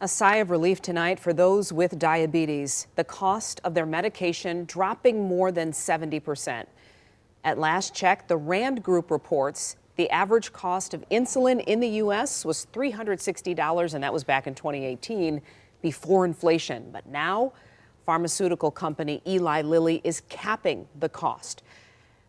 A sigh of relief tonight for those with diabetes. The cost of their medication dropping more than 70%. At last check, the RAND Group reports the average cost of insulin in the U.S. was $360, and that was back in 2018 before inflation. But now, pharmaceutical company Eli Lilly is capping the cost.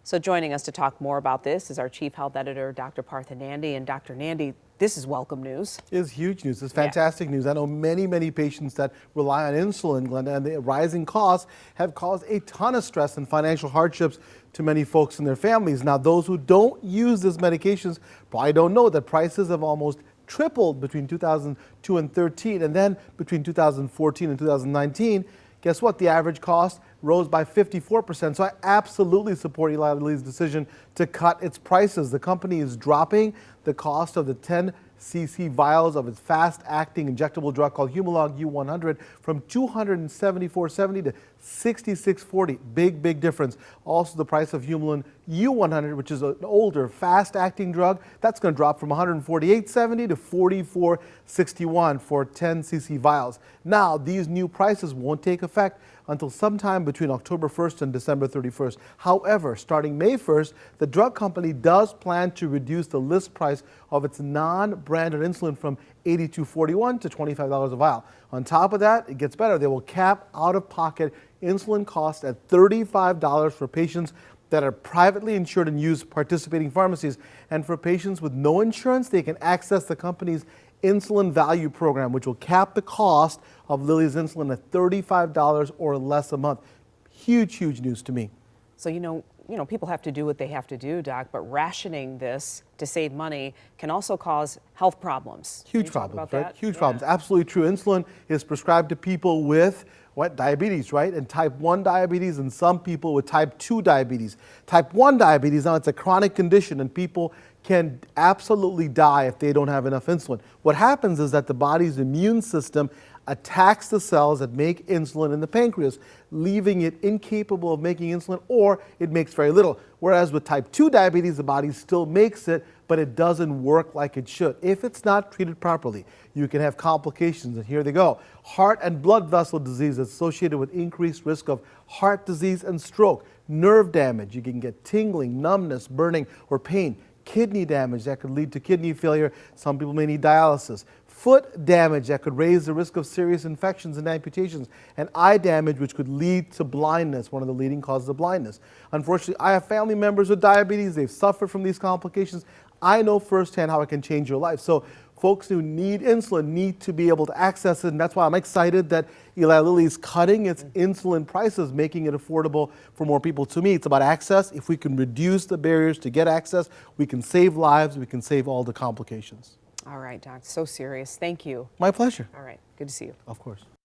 So joining us to talk more about this is our chief health editor, Dr. Partha Nandi. And Dr. Nandi, this is welcome news. It's huge news. It's fantastic news. I know many patients that rely on insulin, Glenda, and the rising costs have caused a ton of stress and financial hardships to many folks and their families. Now, those who don't use these medications probably don't know that prices have almost tripled between 2002 and 13, and then between 2014 and 2019. Guess what? The average cost rose by 54%. So I absolutely support Eli Lilly's decision to cut its prices. The company is dropping the cost of the 10cc vials of its fast-acting injectable drug called Humalog U100 from $274.70 to $66.40. Big difference. Also, the price of Humulin U100, which is an older, fast-acting drug, that's going to drop from $148.70 to $44.61 for 10cc vials. Now, these new prices won't take effect until sometime between October 1st and December 31st. However, starting May 1st, the drug company does plan to reduce the list price of its non-branded insulin from $82.41 to $25 a vial. On top of that, it gets better. They will cap out-of-pocket insulin costs at $35 for patients that are privately insured and use participating pharmacies. And for patients with no insurance, they can access the company's Insulin Value Program, which will cap the cost of Lilly's insulin at $35 or less a month. Huge news to me. So, you know, people have to do what they have to do, Doc, but rationing this to save money can also cause health problems. Huge problems, right? Huge problems. Absolutely true. Insulin is prescribed to people with diabetes, right? And type 1 diabetes, and some people with type 2 diabetes. Type 1 diabetes, now it's a chronic condition, and people can absolutely die if they don't have enough insulin. What happens is that the body's immune system attacks the cells that make insulin in the pancreas, leaving it incapable of making insulin, or it makes very little. Whereas with type 2 diabetes, the body still makes it, but it doesn't work like it should. If it's not treated properly, you can have complications, and here they go. Heart and blood vessel disease associated with increased risk of heart disease and stroke. Nerve damage, you can get tingling, numbness, burning, or pain. Kidney damage that could lead to kidney failure. Some people may need dialysis. Foot damage that could raise the risk of serious infections and amputations. And eye damage, which could lead to blindness, one of the leading causes of blindness. Unfortunately, I have family members with diabetes. They've suffered from these complications. I know firsthand how it can change your life. So folks who need insulin need to be able to access it, and that's why I'm excited that Eli Lilly is cutting its insulin prices, making it affordable for more people. To me, it's about access. If we can reduce the barriers to get access, we can save lives, we can save all the complications. All right, Doc, so serious. Thank you. My pleasure. All right, good to see you. Of course.